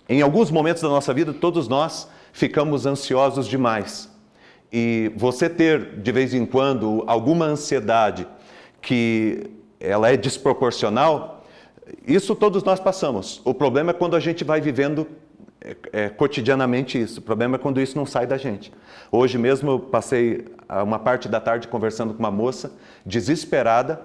Em alguns momentos da nossa vida, todos nós ficamos ansiosos demais. E você ter, de vez em quando, alguma ansiedade que ela é desproporcional, isso todos nós passamos. O problema é quando a gente vai vivendo cotidianamente isso. O problema é quando isso não sai da gente. Hoje mesmo eu passei uma parte da tarde conversando com uma moça desesperada,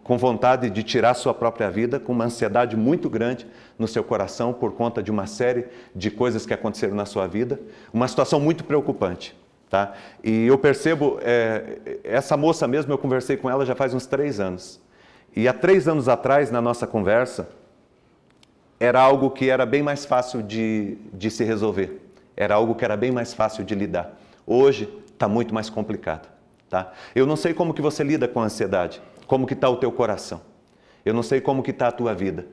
com vontade de tirar sua própria vida, com uma ansiedade muito grande no seu coração por conta de uma série de coisas que aconteceram na sua vida, uma situação muito preocupante, tá? E eu percebo, essa moça mesmo, eu conversei com ela já faz uns 3 anos, e há 3 anos atrás, na nossa conversa, era algo que era bem mais fácil de se resolver, era algo que era bem mais fácil de lidar. Hoje está muito mais complicado, tá? Eu não sei como que você lida com a ansiedade, como que está o teu coração. Eu não sei como que está a tua vida.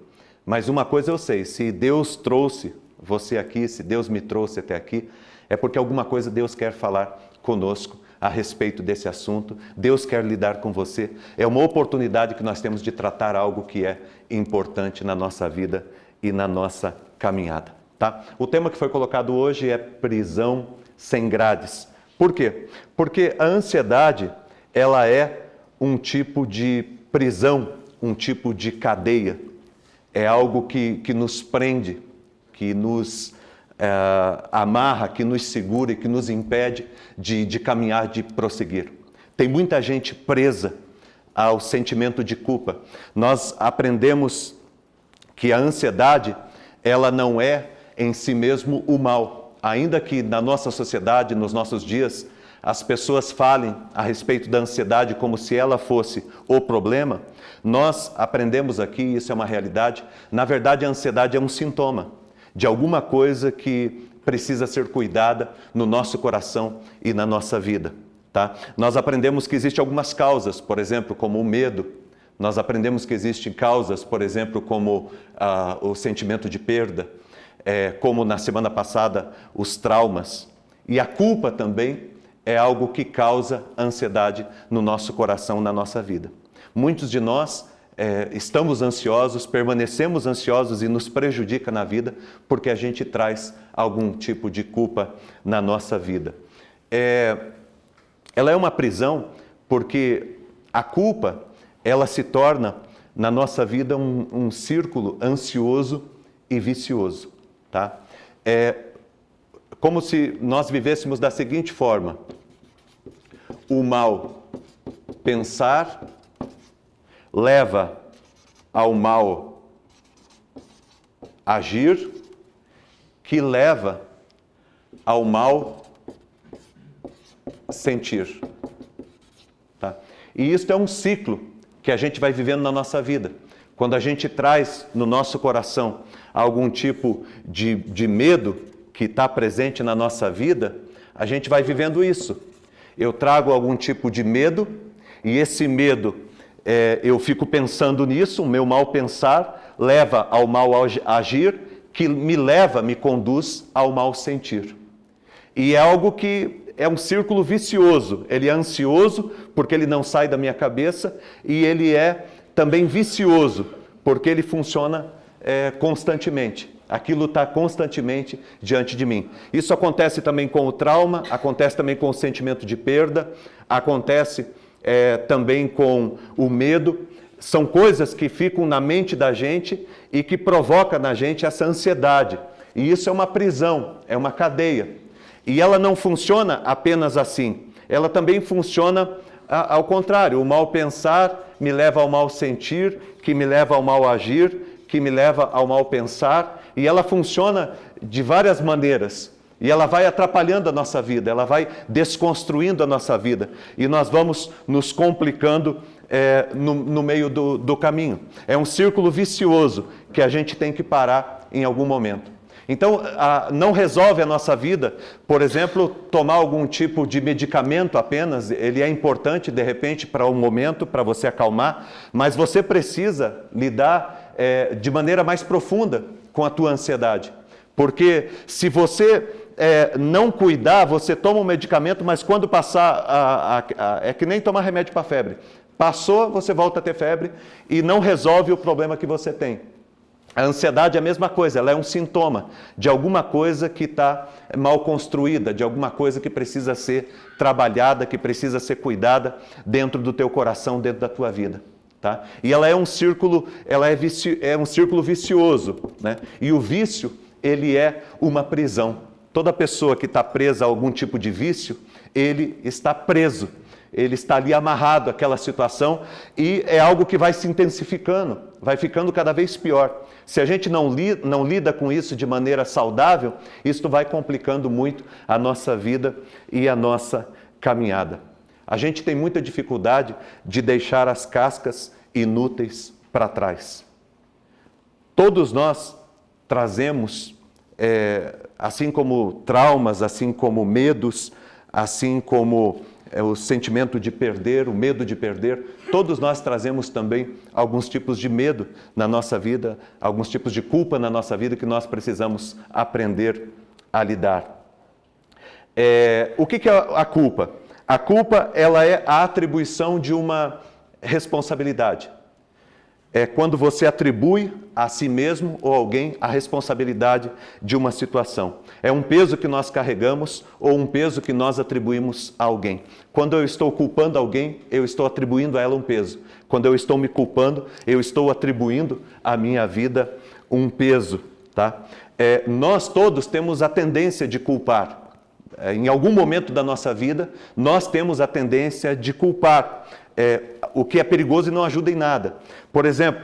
Mas uma coisa eu sei, se Deus trouxe você aqui, se Deus me trouxe até aqui, é porque alguma coisa Deus quer falar conosco a respeito desse assunto. Deus quer lidar com você. É uma oportunidade que nós temos de tratar algo que é importante na nossa vida e na nossa caminhada, tá? O tema que foi colocado hoje é prisão sem grades. Por quê? Porque a ansiedade, ela é um tipo de prisão, um tipo de cadeia. É algo que nos prende, que nos amarra, que nos segura e que nos impede de caminhar, de prosseguir. Tem muita gente presa ao sentimento de culpa. Nós aprendemos que a ansiedade, ela não é em si mesmo o mal. Ainda que na nossa sociedade, nos nossos dias, as pessoas falem a respeito da ansiedade como se ela fosse o problema, nós aprendemos aqui, isso é uma realidade, na verdade a ansiedade é um sintoma de alguma coisa que precisa ser cuidada no nosso coração e na nossa vida, tá? Nós aprendemos que existem algumas causas, por exemplo, como o medo. Nós aprendemos que existem causas, por exemplo, como o sentimento de perda, como na semana passada, os traumas. E a culpa também é algo que causa ansiedade no nosso coração, na nossa vida. Muitos de nós estamos ansiosos, permanecemos ansiosos e nos prejudica na vida porque a gente traz algum tipo de culpa na nossa vida. Ela é uma prisão porque a culpa, ela se torna na nossa vida um círculo ansioso e vicioso, tá? Como se nós vivêssemos da seguinte forma: o mal pensar leva ao mal agir, que leva ao mal sentir, tá? E isso é um ciclo que a gente vai vivendo na nossa vida. Quando a gente traz no nosso coração algum tipo de medo que está presente na nossa vida, a gente vai vivendo isso. Eu trago algum tipo de medo, e esse medo, eu fico pensando nisso, o meu mal pensar leva ao mal agir, que me conduz ao mal sentir. E é algo que é um círculo vicioso. Ele é ansioso, porque ele não sai da minha cabeça, e ele é também vicioso, porque ele funciona constantemente. Aquilo está constantemente diante de mim. Isso acontece também com o trauma, acontece também com o sentimento de perda, acontece também com o medo. São coisas que ficam na mente da gente e que provocam na gente essa ansiedade. E isso é uma prisão, é uma cadeia. E ela não funciona apenas assim. Ela também funciona ao contrário. O mal pensar me leva ao mal sentir, que me leva ao mal agir, que me leva ao mal pensar. E ela funciona de várias maneiras. E ela vai atrapalhando a nossa vida, ela vai desconstruindo a nossa vida. E nós vamos nos complicando no meio do caminho. É um círculo vicioso que a gente tem que parar em algum momento. Então, não resolve a nossa vida, por exemplo, tomar algum tipo de medicamento apenas. Ele é importante, de repente, para um momento, para você acalmar, mas você precisa lidar de maneira mais profunda com a tua ansiedade. Porque se você não cuidar, você toma um medicamento, mas quando passar, é que nem tomar remédio para febre. Passou, você volta a ter febre e não resolve o problema que você tem. A ansiedade é a mesma coisa, ela é um sintoma de alguma coisa que está mal construída, de alguma coisa que precisa ser trabalhada, que precisa ser cuidada dentro do teu coração, dentro da tua vida. Tá? E ela é um círculo, um círculo vicioso, né? E o vício, ele é uma prisão. Toda pessoa que está presa a algum tipo de vício, ele está preso. Ele está ali amarrado àquela situação e é algo que vai se intensificando, vai ficando cada vez pior. Se a gente não lida com isso de maneira saudável, isso vai complicando muito a nossa vida e a nossa caminhada. A gente tem muita dificuldade de deixar as cascas inúteis para trás. Todos nós trazemos, assim como traumas, assim como medos, assim como o sentimento de perder, o medo de perder, todos nós trazemos também alguns tipos de medo na nossa vida, alguns tipos de culpa na nossa vida que nós precisamos aprender a lidar. O que é a culpa? A culpa, ela é a atribuição de uma responsabilidade. É quando você atribui a si mesmo ou alguém a responsabilidade de uma situação. É um peso que nós carregamos ou um peso que nós atribuímos a alguém. Quando eu estou culpando alguém, eu estou atribuindo a ela um peso. Quando eu estou me culpando, eu estou atribuindo à minha vida um peso. Tá? Nós todos temos a tendência de culpar. Em algum momento da nossa vida, nós temos a tendência de culpar. O que é perigoso e não ajuda em nada. Por exemplo,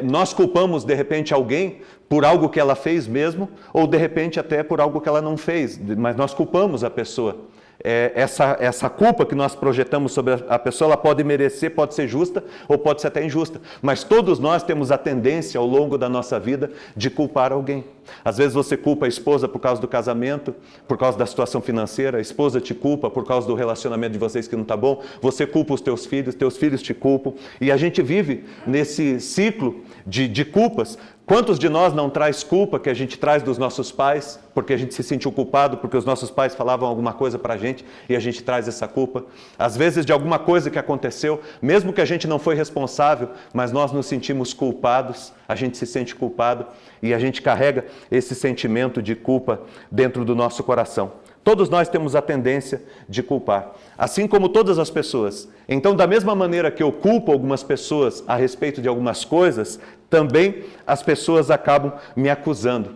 nós culpamos de repente alguém por algo que ela fez mesmo, ou de repente até por algo que ela não fez, mas nós culpamos a pessoa. Essa culpa que nós projetamos sobre a pessoa, ela pode merecer, pode ser justa ou pode ser até injusta, mas todos nós temos a tendência ao longo da nossa vida de culpar alguém. Às vezes você culpa a esposa por causa do casamento, por causa da situação financeira, a esposa te culpa por causa do relacionamento de vocês que não está bom, você culpa os teus filhos te culpam, e a gente vive nesse ciclo de culpas. Quantos de nós não traz culpa que a gente traz dos nossos pais, porque a gente se sentiu culpado, porque os nossos pais falavam alguma coisa para a gente e a gente traz essa culpa? Às vezes de alguma coisa que aconteceu, mesmo que a gente não foi responsável, mas nós nos sentimos culpados, a gente se sente culpado e a gente carrega esse sentimento de culpa dentro do nosso coração. Todos nós temos a tendência de culpar, assim como todas as pessoas. Então, da mesma maneira que eu culpo algumas pessoas a respeito de algumas coisas, também as pessoas acabam me acusando.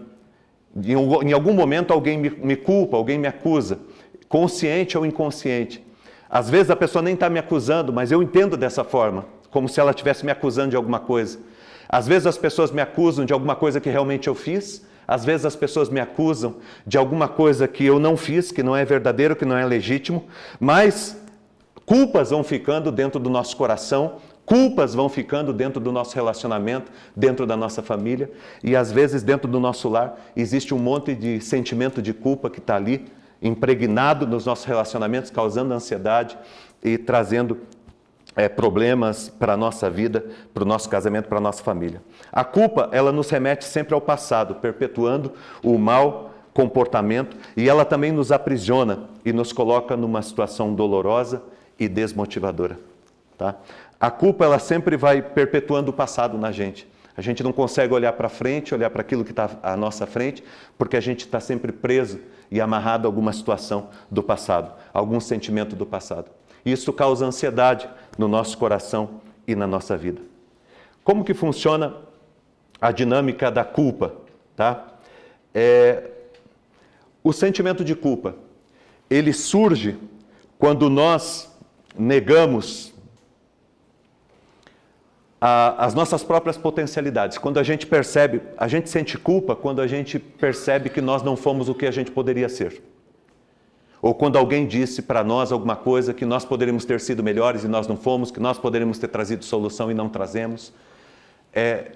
Em algum momento alguém me culpa, alguém me acusa, consciente ou inconsciente. Às vezes a pessoa nem está me acusando, mas eu entendo dessa forma, como se ela estivesse me acusando de alguma coisa. Às vezes as pessoas me acusam de alguma coisa que realmente eu fiz, às vezes as pessoas me acusam de alguma coisa que eu não fiz, que não é verdadeiro, que não é legítimo, mas culpas vão ficando dentro do nosso coração, culpas vão ficando dentro do nosso relacionamento, dentro da nossa família, e às vezes dentro do nosso lar existe um monte de sentimento de culpa que está ali, impregnado nos nossos relacionamentos, causando ansiedade e trazendo problemas para a nossa vida, para o nosso casamento, para a nossa família. A culpa, ela nos remete sempre ao passado, perpetuando o mau comportamento, e ela também nos aprisiona e nos coloca numa situação dolorosa e desmotivadora. Tá? A culpa, ela sempre vai perpetuando o passado na gente. A gente não consegue olhar para frente, olhar para aquilo que está à nossa frente, porque a gente está sempre preso e amarrado a alguma situação do passado, algum sentimento do passado. Isso causa ansiedade no nosso coração e na nossa vida. Como que funciona a dinâmica da culpa? Tá? O sentimento de culpa, ele surge quando nós negamos as nossas próprias potencialidades. Quando a gente sente culpa quando a gente percebe que nós não fomos o que a gente poderia ser. Ou quando alguém disse para nós alguma coisa que nós poderíamos ter sido melhores e nós não fomos, que nós poderíamos ter trazido solução e não trazemos.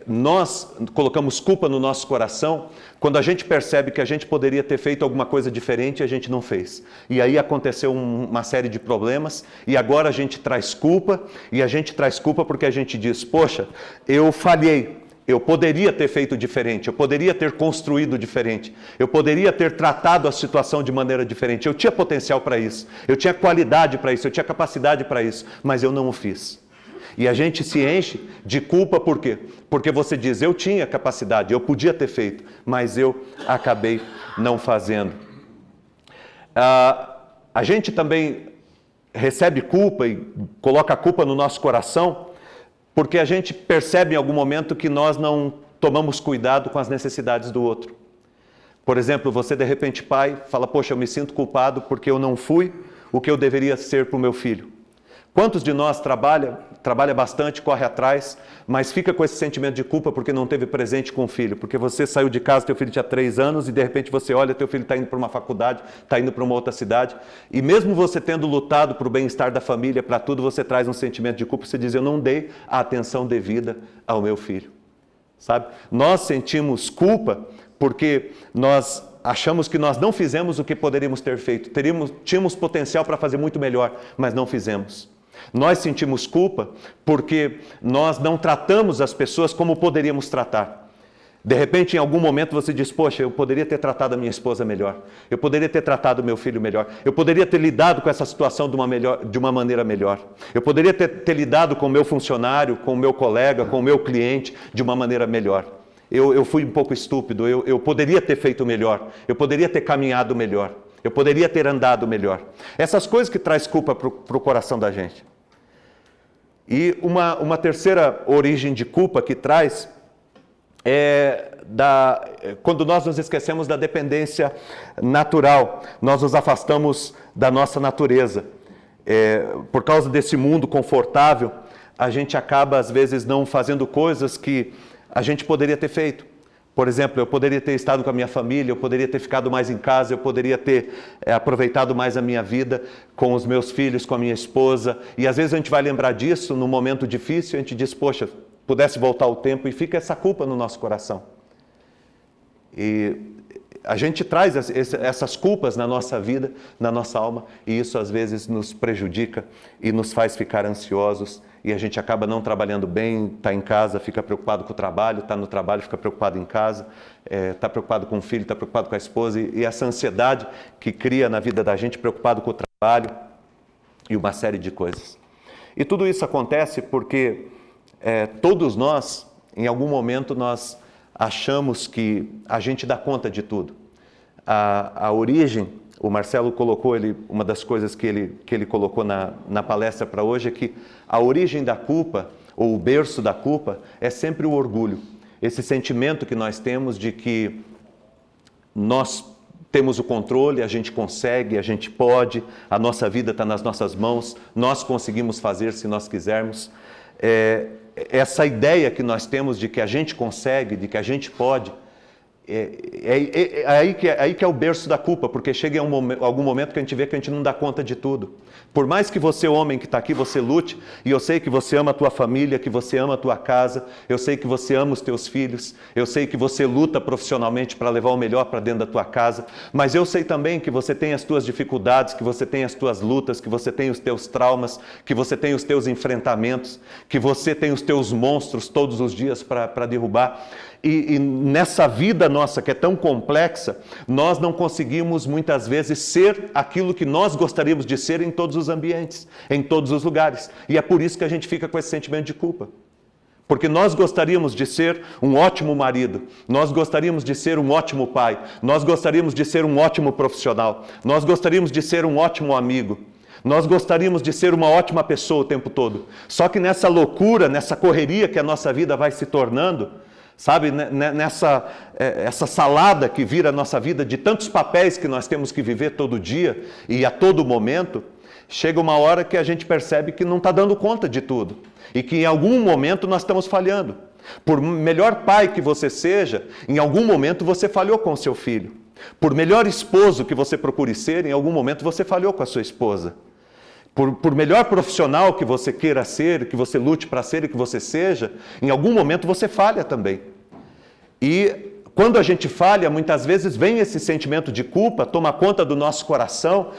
Nós colocamos culpa no nosso coração quando a gente percebe que a gente poderia ter feito alguma coisa diferente e a gente não fez. E aí aconteceu uma série de problemas e agora a gente traz culpa, e a gente traz culpa porque a gente diz, poxa, eu falhei. Eu poderia ter feito diferente, eu poderia ter construído diferente, eu poderia ter tratado a situação de maneira diferente, eu tinha potencial para isso, eu tinha qualidade para isso, eu tinha capacidade para isso, mas eu não o fiz. E a gente se enche de culpa por quê? Porque você diz, eu tinha capacidade, eu podia ter feito, mas eu acabei não fazendo. A gente também recebe culpa e coloca a culpa no nosso coração, porque a gente percebe em algum momento que nós não tomamos cuidado com as necessidades do outro. Por exemplo, você de repente pai fala, poxa, eu me sinto culpado porque eu não fui o que eu deveria ser para o meu filho. Quantos de nós trabalha bastante, corre atrás, mas fica com esse sentimento de culpa porque não teve presente com o filho? Porque você saiu de casa, teu filho tinha 3 anos e de repente você olha, teu filho está indo para uma faculdade, está indo para uma outra cidade. E mesmo você tendo lutado para o bem-estar da família, para tudo, você traz um sentimento de culpa. Você diz, eu não dei a atenção devida ao meu filho. Sabe? Nós sentimos culpa porque nós achamos que nós não fizemos o que poderíamos ter feito. Tínhamos potencial para fazer muito melhor, mas não fizemos. Nós sentimos culpa porque nós não tratamos as pessoas como poderíamos tratar. De repente, em algum momento, você diz, poxa, eu poderia ter tratado a minha esposa melhor. Eu poderia ter tratado o meu filho melhor. Eu poderia ter lidado com essa situação de uma maneira melhor. Eu poderia ter lidado com o meu funcionário, com o meu colega, com o meu cliente de uma maneira melhor. Eu fui um pouco estúpido, eu poderia ter feito melhor. Eu poderia ter caminhado melhor. Eu poderia ter andado melhor. Essas coisas que traz culpa para o coração da gente. E uma terceira origem de culpa que traz quando nós nos esquecemos da dependência natural, nós nos afastamos da nossa natureza. Por causa desse mundo confortável, a gente acaba às vezes não fazendo coisas que a gente poderia ter feito. Por exemplo, eu poderia ter estado com a minha família, eu poderia ter ficado mais em casa, eu poderia ter aproveitado mais a minha vida com os meus filhos, com a minha esposa. E às vezes a gente vai lembrar disso num momento difícil, a gente diz, poxa, pudesse voltar o tempo, e fica essa culpa no nosso coração. E a gente traz essas culpas na nossa vida, na nossa alma, e isso às vezes nos prejudica e nos faz ficar ansiosos. E a gente acaba não trabalhando bem, está em casa, fica preocupado com o trabalho, está no trabalho, fica preocupado em casa, está preocupado com o filho, está preocupado com a esposa, e essa ansiedade que cria na vida da gente, preocupado com o trabalho e uma série de coisas. E tudo isso acontece porque todos nós, em algum momento, nós achamos que a gente dá conta de tudo. A origem, o Marcelo colocou, uma das coisas que ele colocou na palestra para hoje é que a origem da culpa, ou o berço da culpa, é sempre o orgulho. Esse sentimento que nós temos de que nós temos o controle, a gente consegue, a gente pode, a nossa vida está nas nossas mãos, nós conseguimos fazer se nós quisermos. Essa ideia que nós temos de que a gente consegue, de que a gente pode, aí que é o berço da culpa, porque chega algum momento que a gente vê que a gente não dá conta de tudo. Por mais que você, homem que está aqui, você lute, e eu sei que você ama a tua família, que você ama a tua casa, eu sei que você ama os teus filhos, eu sei que você luta profissionalmente para levar o melhor para dentro da tua casa, mas eu sei também que você tem as tuas dificuldades, que você tem as tuas lutas, que você tem os teus traumas, que você tem os teus enfrentamentos, que você tem os teus monstros todos os dias para derrubar. E nessa vida nossa que é tão complexa, nós não conseguimos muitas vezes ser aquilo que nós gostaríamos de ser em todos os ambientes, em todos os lugares. E é por isso que a gente fica com esse sentimento de culpa. Porque nós gostaríamos de ser um ótimo marido, nós gostaríamos de ser um ótimo pai, nós gostaríamos de ser um ótimo profissional, nós gostaríamos de ser um ótimo amigo. Nós gostaríamos de ser uma ótima pessoa o tempo todo. Só que nessa loucura, nessa correria que a nossa vida vai se tornando, sabe, essa salada que vira a nossa vida de tantos papéis que nós temos que viver todo dia e a todo momento, chega uma hora que a gente percebe que não está dando conta de tudo e que em algum momento nós estamos falhando. Por melhor pai que você seja, em algum momento você falhou com o seu filho. Por melhor esposo que você procure ser, em algum momento você falhou com a sua esposa. Por melhor profissional que você queira ser, que você lute para ser e que você seja, em algum momento você falha também. E quando a gente falha, muitas vezes vem esse sentimento de culpa, toma conta do nosso coração,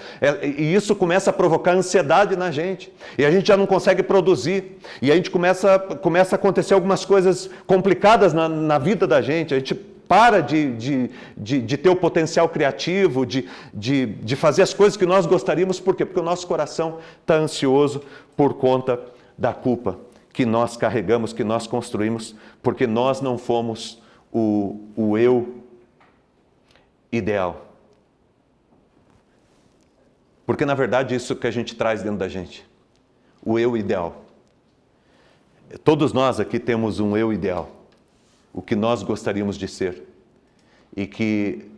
e isso começa a provocar ansiedade na gente. E a gente já não consegue produzir. E a gente começa a acontecer algumas coisas complicadas na vida da gente. A gente para de ter o potencial criativo, de fazer as coisas que nós gostaríamos. Por quê? Porque o nosso coração está ansioso por conta da culpa. que nós carregamos, que nós construímos, porque nós não fomos o eu ideal. Porque, na verdade, isso que a gente traz dentro da gente, o eu ideal. Todos nós aqui temos um eu ideal, o que nós gostaríamos de ser, e que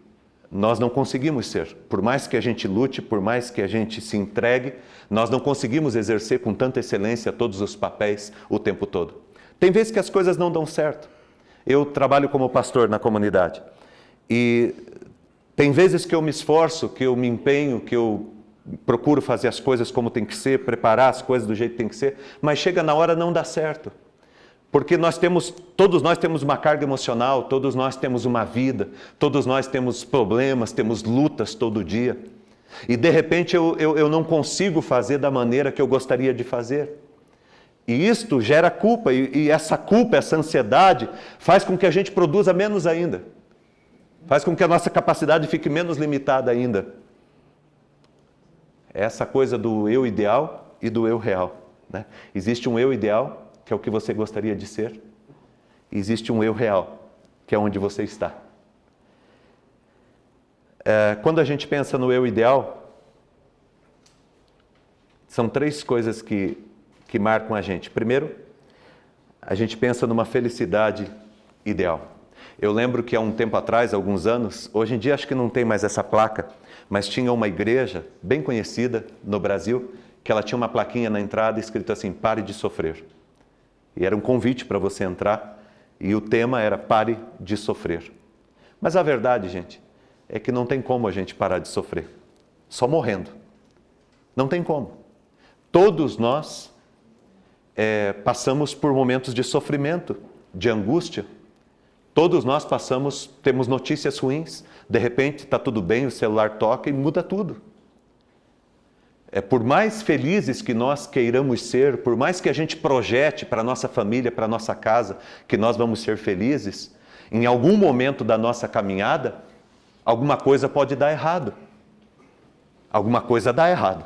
nós não conseguimos ser. Por mais que a gente lute, por mais que a gente se entregue, nós não conseguimos exercer com tanta excelência todos os papéis o tempo todo. Tem vezes que as coisas não dão certo. Eu trabalho como pastor na comunidade, e tem vezes que eu me esforço, que eu me empenho, que eu procuro fazer as coisas como tem que ser, preparar as coisas do jeito que tem que ser, mas chega na hora não dá certo. Porque todos nós temos uma carga emocional, todos nós temos uma vida, todos nós temos problemas, temos lutas todo dia. E de repente eu não consigo fazer da maneira que eu gostaria de fazer. E isto gera culpa, e essa culpa, essa ansiedade, faz com que a gente produza menos ainda. Faz com que a nossa capacidade fique menos limitada ainda. Essa coisa do eu ideal e do eu real, né? Existe um eu ideal, que é o que você gostaria de ser, e existe um eu real, que é onde você está. Quando a gente pensa no eu ideal, são 3 coisas que marcam a gente. Primeiro, a gente pensa numa felicidade ideal. Eu lembro que há um tempo atrás, alguns anos, hoje em dia acho que não tem mais essa placa, mas tinha uma igreja bem conhecida no Brasil, que ela tinha uma plaquinha na entrada escrito assim: pare de sofrer. E era um convite para você entrar, e o tema era pare de sofrer. Mas a verdade, gente, é que não tem como a gente parar de sofrer, só morrendo. Não tem como. Todos nós passamos por momentos de sofrimento, de angústia. Todos nós temos notícias ruins, de repente está tudo bem, o celular toca e muda tudo. Por mais felizes que nós queiramos ser, por mais que a gente projete para a nossa família, para a nossa casa, que nós vamos ser felizes, em algum momento da nossa caminhada, alguma coisa pode dar errado. Alguma coisa dá errado.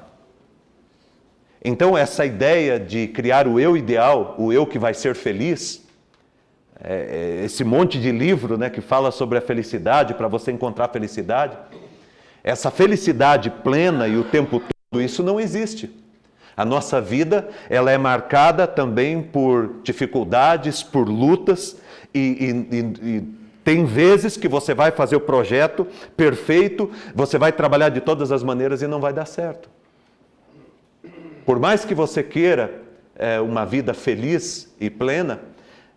Então, essa ideia de criar o eu ideal, o eu que vai ser feliz, esse monte de livro, né, que fala sobre a felicidade, para você encontrar felicidade, essa felicidade plena e o tempo todo, isso não existe. A nossa vida, ela é marcada também por dificuldades, por lutas, e tem vezes que você vai fazer o projeto perfeito, você vai trabalhar de todas as maneiras e não vai dar certo. Por mais que você queira uma vida feliz e plena,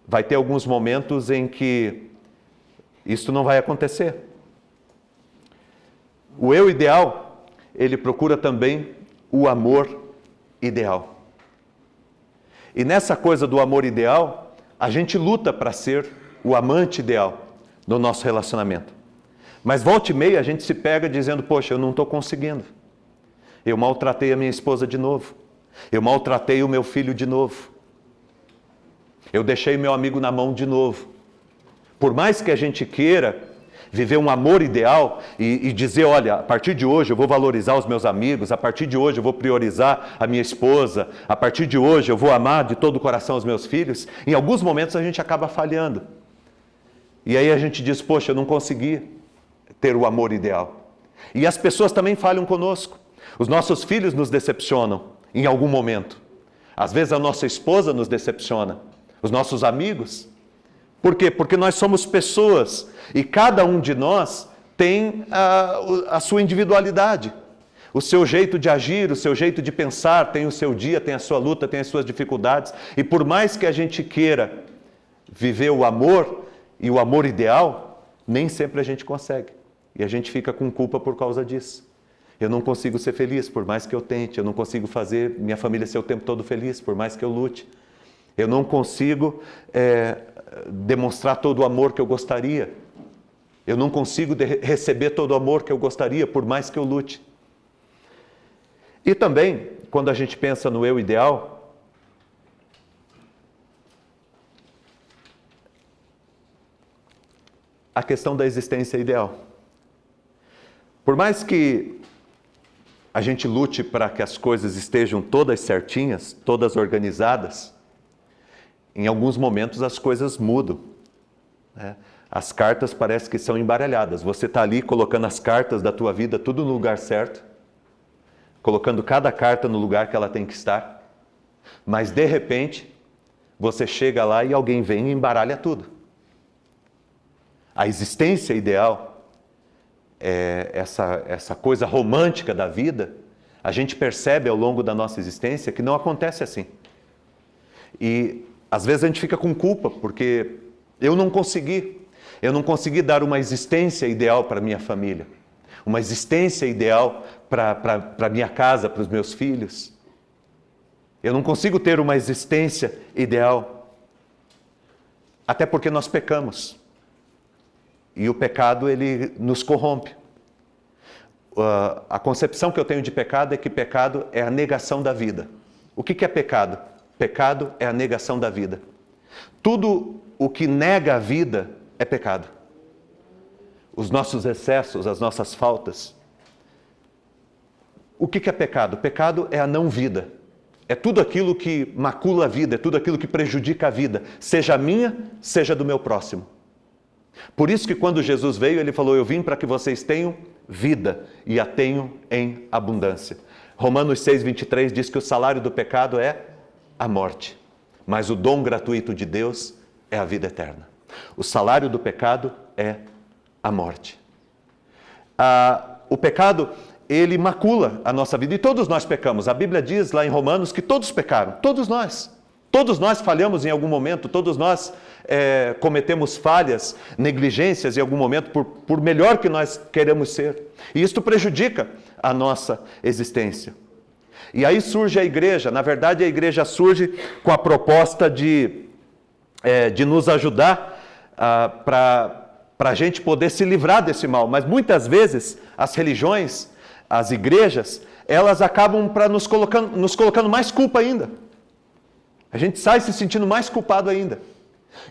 vai ter alguns momentos em que isso não vai acontecer. O eu ideal, ele procura também o amor ideal. E nessa coisa do amor ideal, a gente luta para ser o amante ideal no nosso relacionamento. Mas volta e meia a gente se pega dizendo: poxa, eu não estou conseguindo. Eu maltratei a minha esposa de novo. Eu maltratei o meu filho de novo. Eu deixei meu amigo na mão de novo. Por mais que a gente queira viver um amor ideal e dizer: olha, a partir de hoje eu vou valorizar os meus amigos, a partir de hoje eu vou priorizar a minha esposa, a partir de hoje eu vou amar de todo o coração os meus filhos, em alguns momentos a gente acaba falhando. E aí a gente diz: poxa, eu não consegui ter o amor ideal. E as pessoas também falham conosco. Os nossos filhos nos decepcionam em algum momento. Às vezes a nossa esposa nos decepciona, os nossos amigos. Por quê? Porque nós somos pessoas e cada um de nós tem a sua individualidade, o seu jeito de agir, o seu jeito de pensar, tem o seu dia, tem a sua luta, tem as suas dificuldades. E por mais que a gente queira viver o amor e o amor ideal, nem sempre a gente consegue. E a gente fica com culpa por causa disso. Eu não consigo ser feliz, por mais que eu tente. Eu não consigo fazer minha família ser o tempo todo feliz, por mais que eu lute. Eu não consigo demonstrar todo o amor que eu gostaria. Eu não consigo receber todo o amor que eu gostaria, por mais que eu lute. E também, quando a gente pensa no eu ideal, a questão da existência ideal. Por mais que a gente lute para que as coisas estejam todas certinhas, todas organizadas, em alguns momentos as coisas mudam, né? As cartas parecem que são embaralhadas. Você está ali colocando as cartas da tua vida tudo no lugar certo, colocando cada carta no lugar que ela tem que estar, mas de repente você chega lá e alguém vem e embaralha tudo. A existência ideal, essa coisa romântica da vida, a gente percebe ao longo da nossa existência que não acontece assim. E às vezes a gente fica com culpa, porque eu não consegui dar uma existência ideal para minha família, uma existência ideal para minha casa, para os meus filhos. Eu não consigo ter uma existência ideal, até porque nós pecamos. E o pecado, ele nos corrompe. A concepção que eu tenho de pecado é que pecado é a negação da vida. O que é pecado? Pecado é a negação da vida. Tudo o que nega a vida é pecado. Os nossos excessos, as nossas faltas. O que é pecado? Pecado é a não vida. É tudo aquilo que macula a vida, é tudo aquilo que prejudica a vida, seja a minha, seja do meu próximo. Por isso que quando Jesus veio, ele falou: eu vim para que vocês tenham vida e a tenham em abundância. Romanos 6:23 diz que o salário do pecado é a morte, mas o dom gratuito de Deus é a vida eterna. O salário do pecado é a morte. O pecado, ele macula a nossa vida, e todos nós pecamos. A Bíblia diz lá em Romanos que todos pecaram, todos nós. Todos nós falhamos em algum momento, todos nós cometemos falhas, negligências em algum momento, por melhor que nós queremos ser. E isto prejudica a nossa existência. E aí surge a igreja. Na verdade, a igreja surge com a proposta de nos ajudar para a gente poder se livrar desse mal. Mas muitas vezes as religiões, as igrejas, elas acabam nos colocando mais culpa ainda. A gente sai se sentindo mais culpado ainda.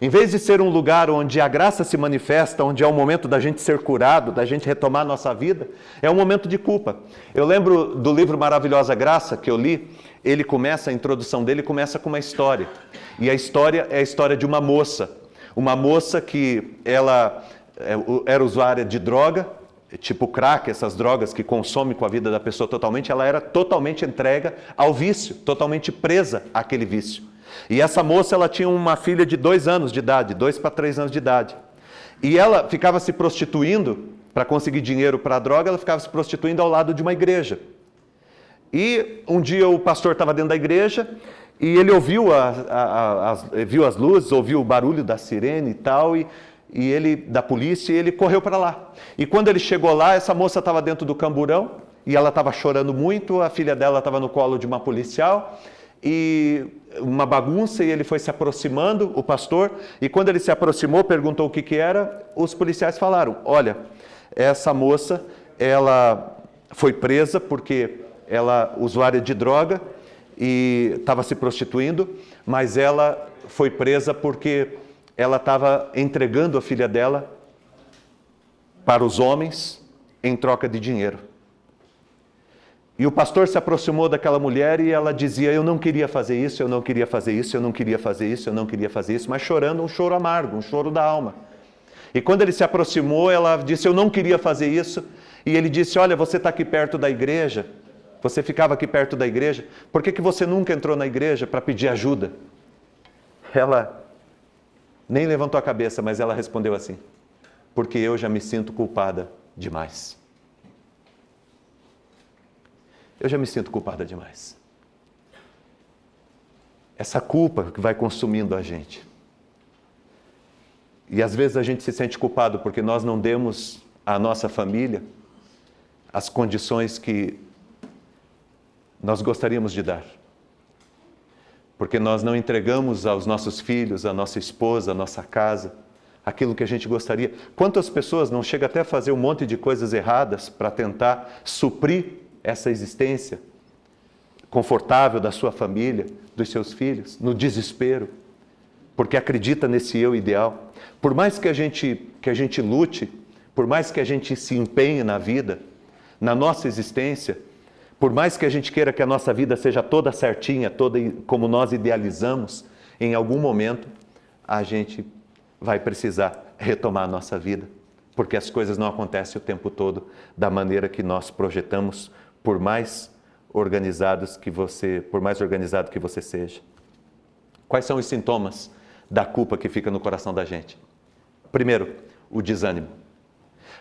Em vez de ser um lugar onde a graça se manifesta, onde é o momento da gente ser curado, da gente retomar a nossa vida, é um momento de culpa. Eu lembro do livro Maravilhosa Graça, que eu li, a introdução dele começa com uma história. E a história é a história de uma moça que ela era usuária de droga, tipo crack, essas drogas que consomem com a vida da pessoa totalmente. Ela era totalmente entregue ao vício, totalmente presa àquele vício. E essa moça, ela tinha uma filha de 2 anos de idade, 2 para 3 anos de idade. E ela ficava se prostituindo, para conseguir dinheiro para a droga, ela ficava se prostituindo ao lado de uma igreja. E um dia o pastor estava dentro da igreja, e ele ouviu viu as luzes, ouviu o barulho da sirene e tal, e ele, da polícia, e ele correu para lá. E quando ele chegou lá, essa moça estava dentro do camburão, e ela estava chorando muito, a filha dela estava no colo de uma policial, e uma bagunça, e ele foi se aproximando, o pastor, e quando ele se aproximou, perguntou o que era, os policiais falaram: olha, essa moça, ela foi presa porque ela, usuária de droga, e estava se prostituindo, mas ela foi presa porque ela estava entregando a filha dela para os homens em troca de dinheiro. E o pastor se aproximou daquela mulher e ela dizia: eu não queria fazer isso, eu não queria fazer isso, eu não queria fazer isso, eu não queria fazer isso, mas chorando um choro amargo, um choro da alma. E quando ele se aproximou, ela disse: eu não queria fazer isso. E ele disse: olha, você está aqui perto da igreja, você ficava aqui perto da igreja, por que você nunca entrou na igreja para pedir ajuda? Ela nem levantou a cabeça, mas ela respondeu assim: porque eu já me sinto culpada demais. Eu já me sinto culpada demais. Essa culpa que vai consumindo a gente. E às vezes a gente se sente culpado porque nós não demos à nossa família as condições que nós gostaríamos de dar. Porque nós não entregamos aos nossos filhos, à nossa esposa, à nossa casa, aquilo que a gente gostaria. Quantas pessoas não chegam até a fazer um monte de coisas erradas para tentar suprir essa existência confortável da sua família, dos seus filhos, no desespero, porque acredita nesse eu ideal. Por mais que a gente lute, por mais que a gente se empenhe na vida, na nossa existência, por mais que a gente queira que a nossa vida seja toda certinha, toda como nós idealizamos, em algum momento a gente vai precisar retomar a nossa vida, porque as coisas não acontecem o tempo todo da maneira que nós projetamos, por mais organizado que você seja. Quais são os sintomas da culpa que fica no coração da gente? Primeiro, o desânimo.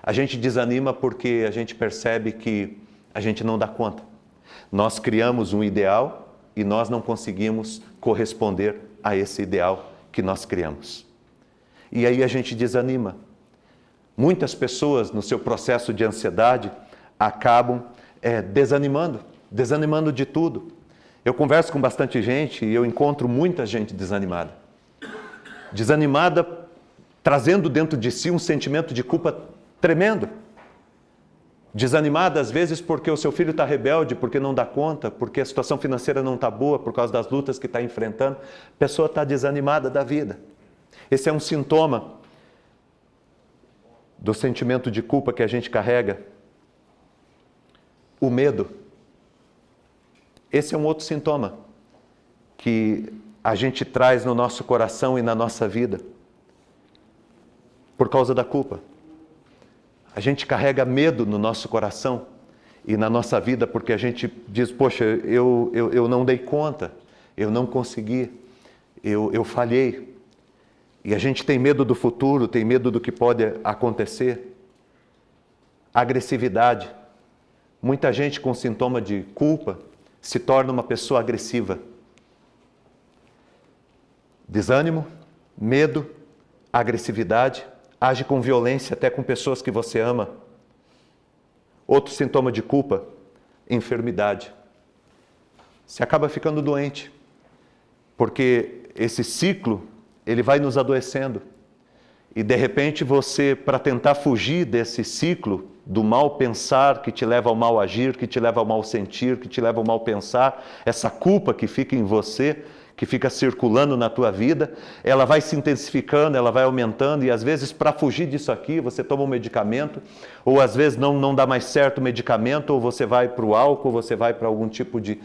A gente desanima porque a gente percebe que a gente não dá conta. Nós criamos um ideal e nós não conseguimos corresponder a esse ideal que nós criamos. E aí a gente desanima. Muitas pessoas, no seu processo de ansiedade, acabam desanimando de tudo. Eu converso com bastante gente e eu encontro muita gente desanimada. Desanimada, trazendo dentro de si um sentimento de culpa tremendo. Desanimada, às vezes, porque o seu filho está rebelde, porque não dá conta, porque a situação financeira não está boa, por causa das lutas que está enfrentando. A pessoa está desanimada da vida. Esse é um sintoma do sentimento de culpa que a gente carrega. O medo. Esse é um outro sintoma que a gente traz no nosso coração e na nossa vida por causa da culpa. A gente carrega medo no nosso coração e na nossa vida porque a gente diz, poxa, eu não dei conta, eu não consegui, eu falhei. E a gente tem medo do futuro, tem medo do que pode acontecer. Agressividade. Muita gente com sintoma de culpa se torna uma pessoa agressiva. Desânimo, medo, agressividade, age com violência até com pessoas que você ama. Outro sintoma de culpa, enfermidade. Você acaba ficando doente, porque esse ciclo, ele vai nos adoecendo. E de repente você, para tentar fugir desse ciclo do mal pensar, que te leva ao mal agir, que te leva ao mal sentir, que te leva ao mal pensar, essa culpa que fica em você, que fica circulando na tua vida, ela vai se intensificando, ela vai aumentando, e às vezes para fugir disso aqui, você toma um medicamento, ou às vezes não dá mais certo o medicamento, ou você vai para o álcool, você vai para algum tipo de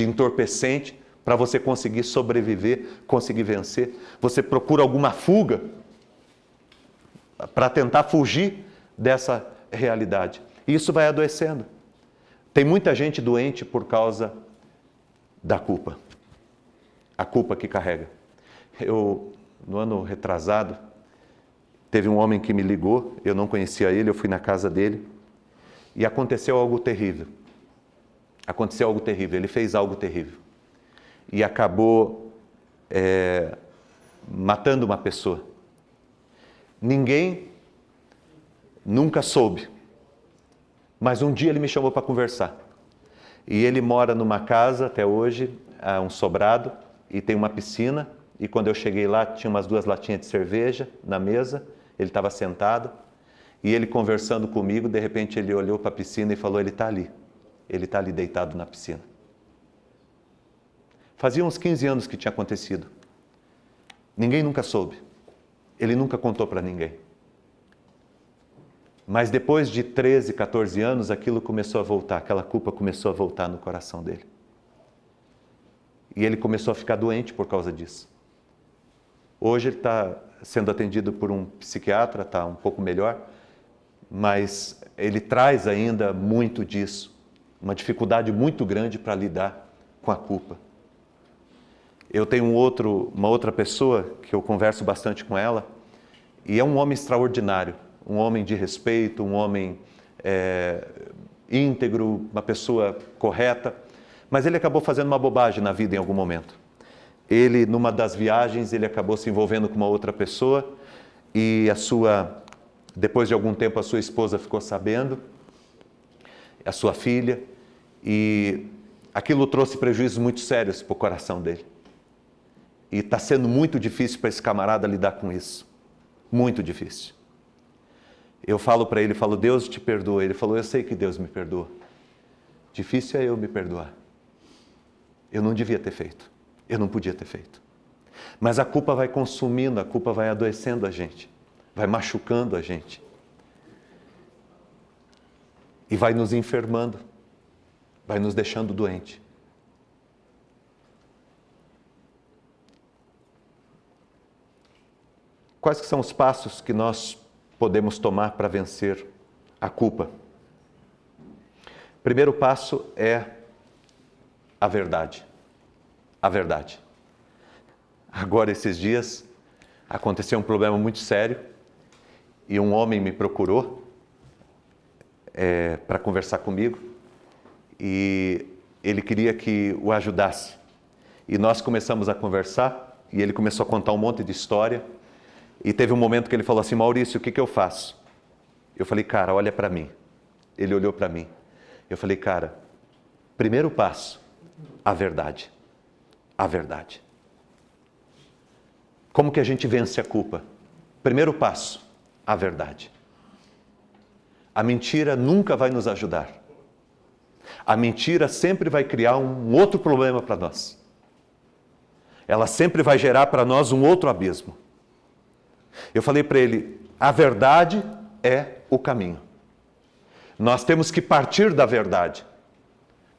entorpecente, para você conseguir sobreviver, conseguir vencer. Você procura alguma fuga para tentar fugir dessa realidade. E isso vai adoecendo. Tem muita gente doente por causa da culpa. A culpa que carrega. No ano retrasado, teve um homem que me ligou, eu não conhecia ele, eu fui na casa dele, e aconteceu algo terrível. Aconteceu algo terrível, ele fez algo terrível. E acabou matando uma pessoa. Ninguém nunca soube, mas um dia ele me chamou para conversar. E ele mora numa casa até hoje, um sobrado, e tem uma piscina, e quando eu cheguei lá tinha umas 2 latinhas de cerveja na mesa, ele estava sentado, e ele conversando comigo, de repente ele olhou para a piscina e falou, ele está ali deitado na piscina. Fazia uns 15 anos que tinha acontecido. Ninguém nunca soube. Ele nunca contou para ninguém. Mas depois de 13, 14 anos, aquilo começou a voltar, aquela culpa começou a voltar no coração dele. E ele começou a ficar doente por causa disso. Hoje ele está sendo atendido por um psiquiatra, está um pouco melhor, mas ele traz ainda muito disso, uma dificuldade muito grande para lidar com a culpa. Eu tenho uma outra pessoa que eu converso bastante com ela, e é um homem extraordinário, um homem de respeito, um homem íntegro, uma pessoa correta, mas ele acabou fazendo uma bobagem na vida em algum momento. Ele, numa das viagens, ele acabou se envolvendo com uma outra pessoa, e depois de algum tempo a sua esposa ficou sabendo, a sua filha, e aquilo trouxe prejuízos muito sérios para o coração dele. E está sendo muito difícil para esse camarada lidar com isso. Muito difícil. Eu falo para ele, Deus te perdoa. Ele falou, eu sei que Deus me perdoa. Difícil é eu me perdoar. Eu não devia ter feito. Eu não podia ter feito. Mas a culpa vai consumindo, a culpa vai adoecendo a gente. Vai machucando a gente. E vai nos enfermando. Vai nos deixando doente. Quais que são os passos que nós podemos tomar para vencer a culpa? Primeiro passo é a verdade. A verdade. Agora, esses dias, aconteceu um problema muito sério e um homem me procurou para conversar comigo e ele queria que o ajudasse. E nós começamos a conversar e ele começou a contar um monte de história e teve um momento que ele falou assim: Maurício, o que eu faço? Eu falei: cara, olha para mim. Ele olhou para mim. Eu falei: cara, primeiro passo, a verdade. A verdade. Como que a gente vence a culpa? Primeiro passo, a verdade. A mentira nunca vai nos ajudar. A mentira sempre vai criar um outro problema para nós. Ela sempre vai gerar para nós um outro abismo. Eu falei para ele: a verdade é o caminho. Nós temos que partir da verdade.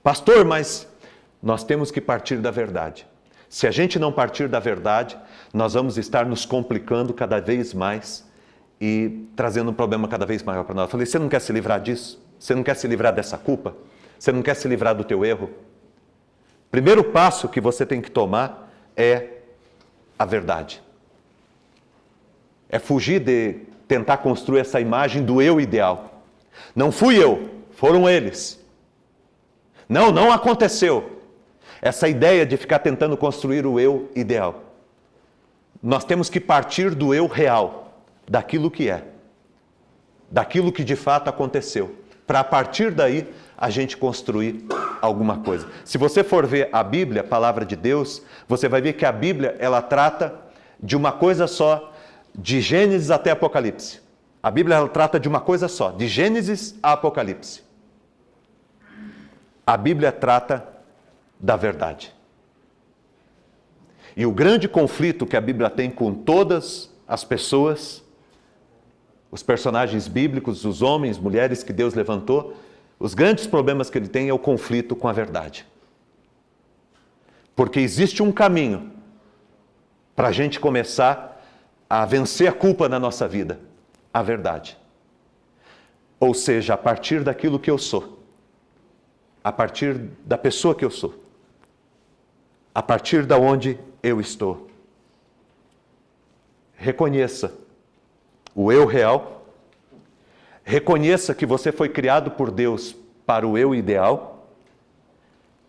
Pastor, mas nós temos que partir da verdade. Se a gente não partir da verdade, nós vamos estar nos complicando cada vez mais e trazendo um problema cada vez maior para nós. Eu falei: você não quer se livrar disso? Você não quer se livrar dessa culpa? Você não quer se livrar do teu erro? Primeiro passo que você tem que tomar é a verdade. É fugir de tentar construir essa imagem do eu ideal. Não fui eu, foram eles. Não aconteceu. Essa ideia de ficar tentando construir o eu ideal. Nós temos que partir do eu real, daquilo que é, daquilo que de fato aconteceu, para a partir daí a gente construir alguma coisa. Se você for ver a Bíblia, a palavra de Deus, você vai ver que a Bíblia, ela trata de uma coisa só, de Gênesis até Apocalipse. A Bíblia, ela trata de uma coisa só, de Gênesis a Apocalipse. A Bíblia trata da verdade. E o grande conflito que a Bíblia tem com todas as pessoas, os personagens bíblicos, os homens, mulheres que Deus levantou, os grandes problemas que ele tem é o conflito com a verdade. Porque existe um caminho para a gente começar a vencer a culpa na nossa vida, a verdade. Ou seja, a partir daquilo que eu sou, a partir da pessoa que eu sou, a partir da onde eu estou. Reconheça o eu real, reconheça que você foi criado por Deus para o eu ideal.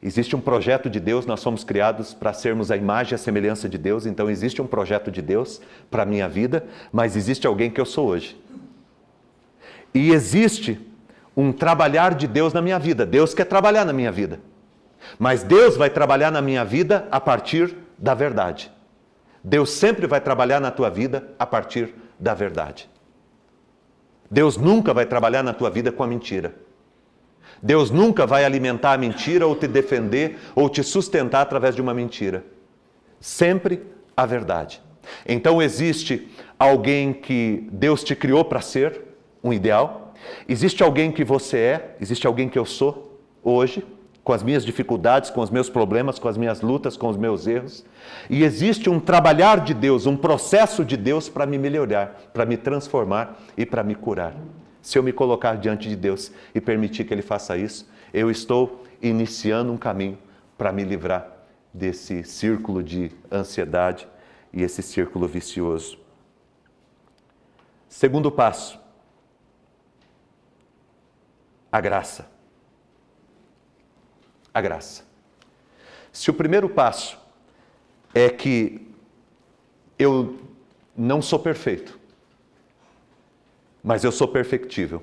Existe um projeto de Deus, nós somos criados para sermos a imagem e a semelhança de Deus, então existe um projeto de Deus para a minha vida, mas existe alguém que eu sou hoje. E existe um trabalhar de Deus na minha vida. Deus quer trabalhar na minha vida. Mas Deus vai trabalhar na minha vida a partir da verdade. Deus sempre vai trabalhar na tua vida a partir da verdade. Deus nunca vai trabalhar na tua vida com a mentira. Deus nunca vai alimentar a mentira ou te defender ou te sustentar através de uma mentira. Sempre a verdade. Então existe alguém que Deus te criou para ser, um ideal. Existe alguém que você é, existe alguém que eu sou hoje, com as minhas dificuldades, com os meus problemas, com as minhas lutas, com os meus erros. E existe um trabalhar de Deus, um processo de Deus para me melhorar, para me transformar e para me curar. Se eu me colocar diante de Deus e permitir que Ele faça isso, eu estou iniciando um caminho para me livrar desse círculo de ansiedade e esse círculo vicioso. Segundo passo, a graça. A graça. Se o primeiro passo é que eu não sou perfeito, mas eu sou perfectível,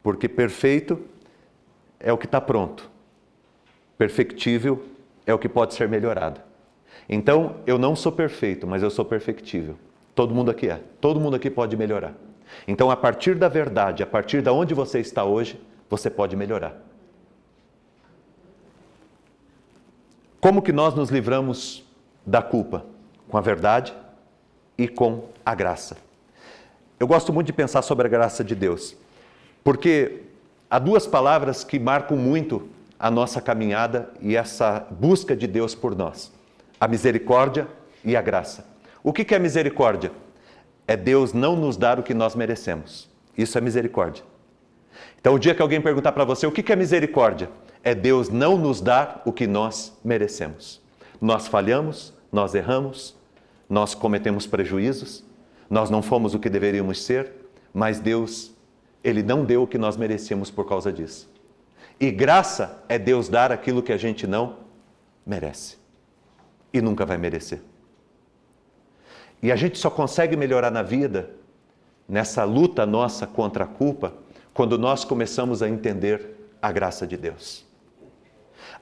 porque perfeito é o que está pronto, perfectível é o que pode ser melhorado. Então, eu não sou perfeito, mas eu sou perfectível. Todo mundo aqui é, todo mundo aqui pode melhorar. Então, a partir da verdade, a partir de onde você está hoje, você pode melhorar. Como que nós nos livramos da culpa? Com a verdade e com a graça. Eu gosto muito de pensar sobre a graça de Deus, porque há duas palavras que marcam muito a nossa caminhada e essa busca de Deus por nós: a misericórdia e a graça. O que é misericórdia? é Deus não nos dar o que nós merecemos. Isso é misericórdia. Então, o dia que alguém perguntar para você o que é misericórdia, é Deus não nos dar o que nós merecemos. Nós falhamos, nós erramos, nós cometemos prejuízos, nós não fomos o que deveríamos ser, mas Deus, Ele não deu o que nós merecíamos por causa disso. E graça é Deus dar aquilo que a gente não merece e nunca vai merecer. E a gente só consegue melhorar na vida, nessa luta nossa contra a culpa, quando nós começamos a entender a graça de Deus.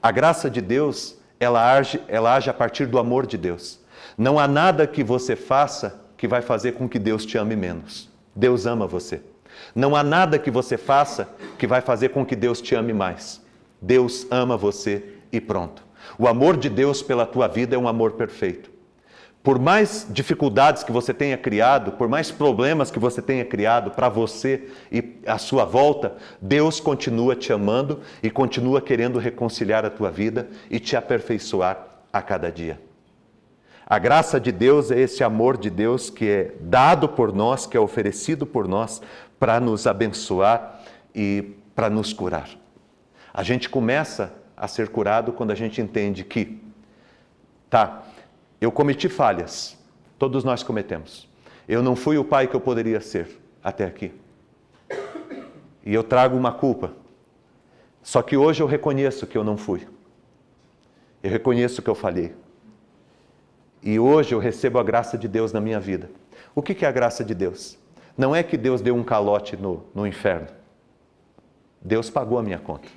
A graça de Deus, ela age a partir do amor de Deus. Não há nada que você faça que vai fazer com que Deus te ame menos. Deus ama você. Não há nada que você faça que vai fazer com que Deus te ame mais. Deus ama você e pronto. O amor de Deus pela tua vida é um amor perfeito. Por mais dificuldades que você tenha criado, por mais problemas que você tenha criado para você e à sua volta, Deus continua te amando e continua querendo reconciliar a tua vida e te aperfeiçoar a cada dia. A graça de Deus é esse amor de Deus que é dado por nós, que é oferecido por nós para nos abençoar e para nos curar. A gente começa a ser curado quando a gente entende que, eu cometi falhas, todos nós cometemos. Eu não fui o pai que eu poderia ser até aqui. E eu trago uma culpa. Só que hoje eu reconheço que eu não fui. Eu reconheço que eu falhei. E hoje eu recebo a graça de Deus na minha vida. O que é a graça de Deus? Não é que Deus deu um calote no inferno. Deus pagou a minha conta.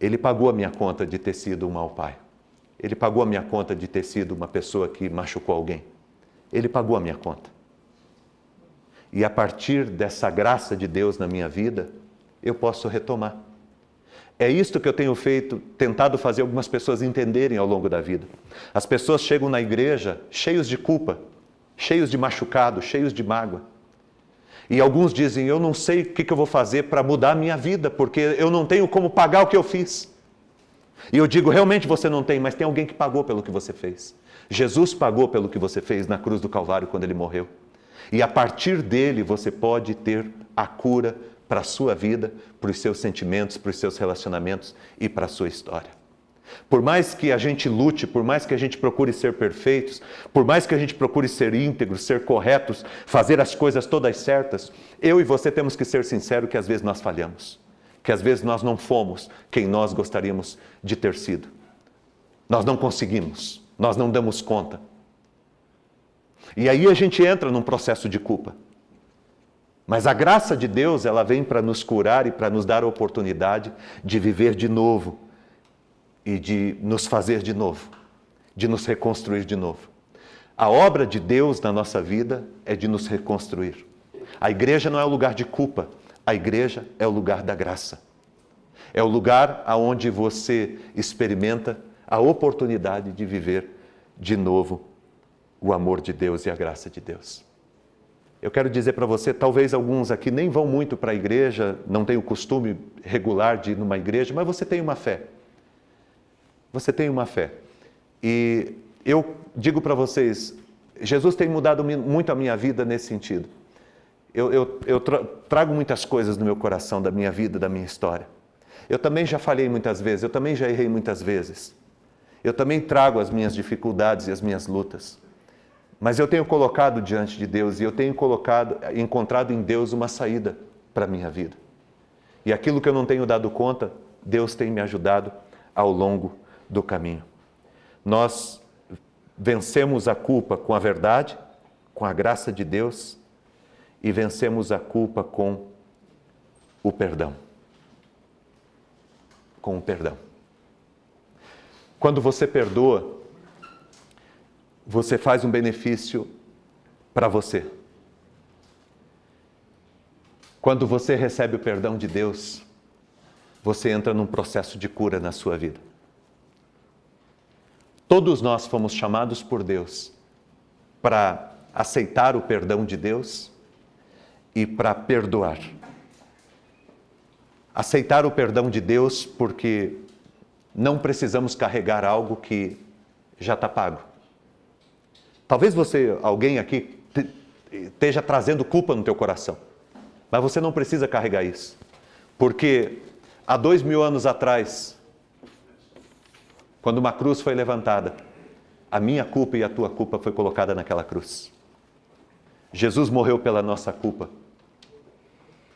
Ele pagou a minha conta de ter sido um mau pai. Ele pagou a minha conta de ter sido uma pessoa que machucou alguém. Ele pagou a minha conta. E a partir dessa graça de Deus na minha vida, eu posso retomar. É isto que eu tenho tentado fazer algumas pessoas entenderem ao longo da vida. As pessoas chegam na igreja cheios de culpa, cheios de machucado, cheios de mágoa. E alguns dizem, eu não sei o que eu vou fazer para mudar a minha vida, porque eu não tenho como pagar o que eu fiz. E eu digo, realmente você não tem, mas tem alguém que pagou pelo que você fez. Jesus pagou pelo que você fez na cruz do Calvário quando Ele morreu. E a partir dele você pode ter a cura para a sua vida, para os seus sentimentos, para os seus relacionamentos e para a sua história. Por mais que a gente lute, por mais que a gente procure ser perfeitos, por mais que a gente procure ser íntegros, ser corretos, fazer as coisas todas certas, eu e você temos que ser sinceros que às vezes nós falhamos. Que às vezes nós não fomos quem nós gostaríamos de ter sido. Nós não conseguimos, nós não damos conta. E aí a gente entra num processo de culpa. Mas a graça de Deus, ela vem para nos curar e para nos dar a oportunidade de viver de novo e de nos fazer de novo, de nos reconstruir de novo. A obra de Deus na nossa vida é de nos reconstruir. A igreja não é o lugar de culpa. A igreja é o lugar da graça. É o lugar onde você experimenta a oportunidade de viver de novo o amor de Deus e a graça de Deus. Eu quero dizer para você, talvez alguns aqui nem vão muito para a igreja, não têm o costume regular de ir numa igreja, mas você tem uma fé. Você tem uma fé. E eu digo para vocês, Jesus tem mudado muito a minha vida nesse sentido. Eu trago muitas coisas no meu coração da minha vida, da minha história. Eu também já falhei muitas vezes, eu também já errei muitas vezes. Eu também trago as minhas dificuldades e as minhas lutas. Mas eu tenho colocado diante de Deus e eu tenho encontrado em Deus uma saída para a minha vida. E aquilo que eu não tenho dado conta, Deus tem me ajudado ao longo do caminho. Nós vencemos a culpa com a verdade, com a graça de Deus, e vencemos a culpa com o perdão. Com o perdão. Quando você perdoa, você faz um benefício para você. Quando você recebe o perdão de Deus, você entra num processo de cura na sua vida. Todos nós fomos chamados por Deus para aceitar o perdão de Deus e para perdoar. Aceitar o perdão de Deus porque não precisamos carregar algo que já está pago. Talvez alguém aqui esteja trazendo culpa no teu coração. Mas você não precisa carregar isso. Porque há 2000 anos atrás, quando uma cruz foi levantada, a minha culpa e a tua culpa foi colocada naquela cruz. Jesus morreu pela nossa culpa,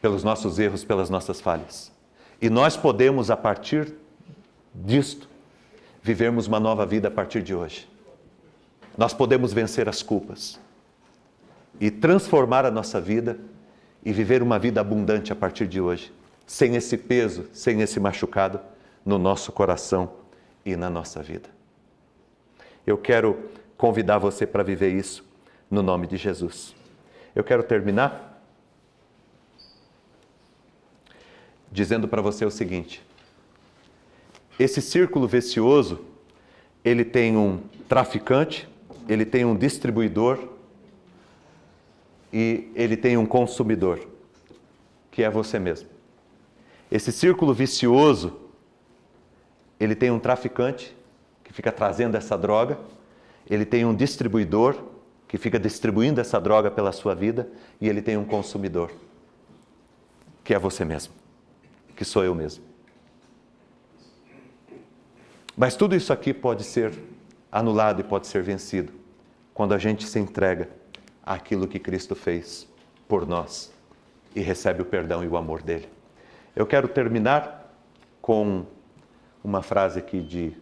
pelos nossos erros, pelas nossas falhas. E nós podemos, a partir disto, vivermos uma nova vida a partir de hoje. Nós podemos vencer as culpas e transformar a nossa vida e viver uma vida abundante a partir de hoje, sem esse peso, sem esse machucado no nosso coração e na nossa vida. Eu quero convidar você para viver isso no nome de Jesus. Eu quero terminar dizendo para você o seguinte: esse círculo vicioso, ele tem um traficante, ele tem um distribuidor e ele tem um consumidor, que é você mesmo. Esse círculo vicioso, ele tem um traficante que fica trazendo essa droga, ele tem um distribuidor que fica distribuindo essa droga pela sua vida e ele tem um consumidor, que é você mesmo, que sou eu mesmo. Mas tudo isso aqui pode ser anulado e pode ser vencido quando a gente se entrega àquilo que Cristo fez por nós e recebe o perdão e o amor dele. Eu quero terminar com uma frase aqui de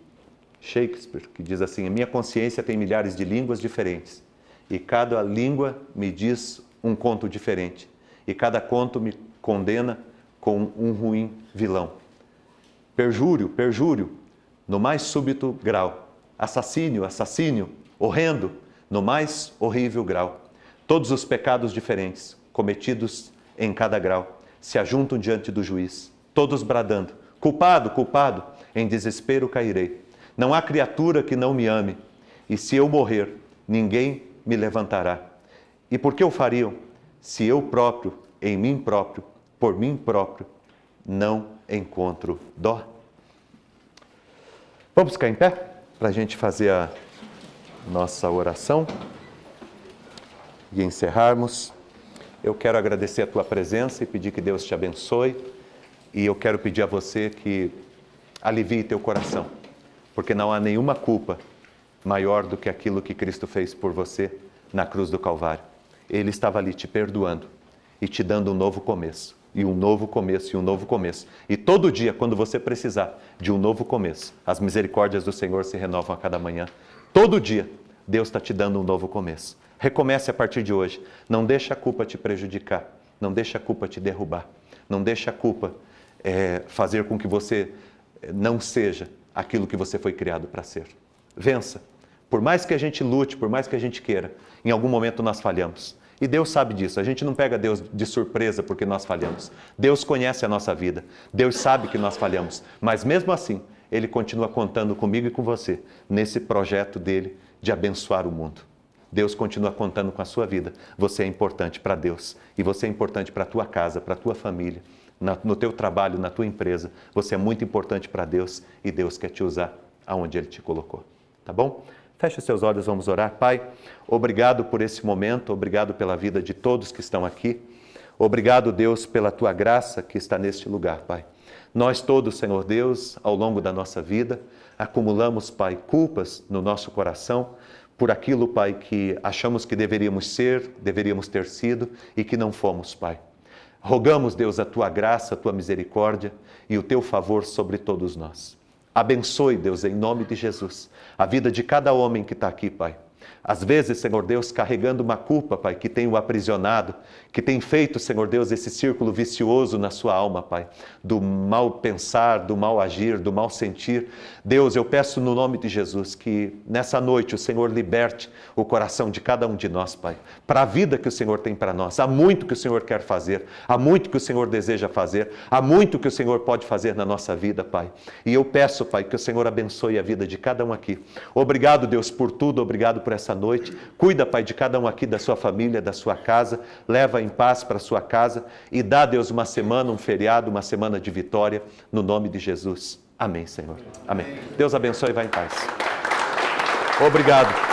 Shakespeare, que diz assim: a minha consciência tem milhares de línguas diferentes e cada língua me diz um conto diferente e cada conto me condena com um ruim vilão. Perjúrio, perjúrio, no mais súbito grau. Assassínio, assassínio, horrendo, no mais horrível grau. Todos os pecados diferentes, cometidos em cada grau, se ajuntam diante do juiz, todos bradando: culpado, culpado, em desespero cairei. Não há criatura que não me ame, e se eu morrer, ninguém me levantará. E por que o fariam, se eu próprio, em mim próprio, por mim próprio, não encontro dó? Vamos ficar em pé para a gente fazer a nossa oração e encerrarmos. Eu quero agradecer a tua presença e pedir que Deus te abençoe. E eu quero pedir a você que alivie teu coração, porque não há nenhuma culpa maior do que aquilo que Cristo fez por você na cruz do Calvário. Ele estava ali te perdoando e te dando um novo começo, e um novo começo, e um novo começo. E todo dia, quando você precisar de um novo começo, as misericórdias do Senhor se renovam a cada manhã. Todo dia, Deus está te dando um novo começo. Recomece a partir de hoje. Não deixe a culpa te prejudicar. Não deixe a culpa te derrubar. Não deixe a culpa fazer com que você não seja aquilo que você foi criado para ser. Vença. Por mais que a gente lute, por mais que a gente queira, em algum momento nós falhamos. E Deus sabe disso. A gente não pega Deus de surpresa porque nós falhamos. Deus conhece a nossa vida. Deus sabe que nós falhamos. Mas mesmo assim, Ele continua contando comigo e com você nesse projeto dele de abençoar o mundo. Deus continua contando com a sua vida. Você é importante para Deus. E você é importante para a tua casa, para a tua família, no teu trabalho, na tua empresa. Você é muito importante para Deus e Deus quer te usar aonde Ele te colocou. Tá bom? Feche os seus olhos, vamos orar. Pai, obrigado por esse momento, obrigado pela vida de todos que estão aqui. Obrigado, Deus, pela tua graça que está neste lugar, Pai. Nós todos, Senhor Deus, ao longo da nossa vida, acumulamos, Pai, culpas no nosso coração por aquilo, Pai, que achamos que deveríamos ser, deveríamos ter sido e que não fomos, Pai. Rogamos, Deus, a tua graça, a tua misericórdia e o teu favor sobre todos nós. Abençoe, Deus, em nome de Jesus, a vida de cada homem que está aqui, Pai. Às vezes, Senhor Deus, carregando uma culpa, Pai, que tem o aprisionado, que tem feito, Senhor Deus, esse círculo vicioso na sua alma, Pai, do mal pensar, do mal agir, do mal sentir. Deus, eu peço no nome de Jesus que nessa noite o Senhor liberte o coração de cada um de nós, Pai, para a vida que o Senhor tem para nós. Há muito que o Senhor quer fazer, há muito que o Senhor deseja fazer, há muito que o Senhor pode fazer na nossa vida, Pai. E eu peço, Pai, que o Senhor abençoe a vida de cada um aqui. Obrigado, Deus, por tudo, obrigado por essa noite. Cuida, Pai, de cada um aqui, da sua família, da sua casa. Leva em paz para a sua casa e dá, Deus, uma semana, um feriado, uma semana de vitória, no nome de Jesus. Amém, Senhor. Amém. Deus abençoe e vá em paz. Obrigado.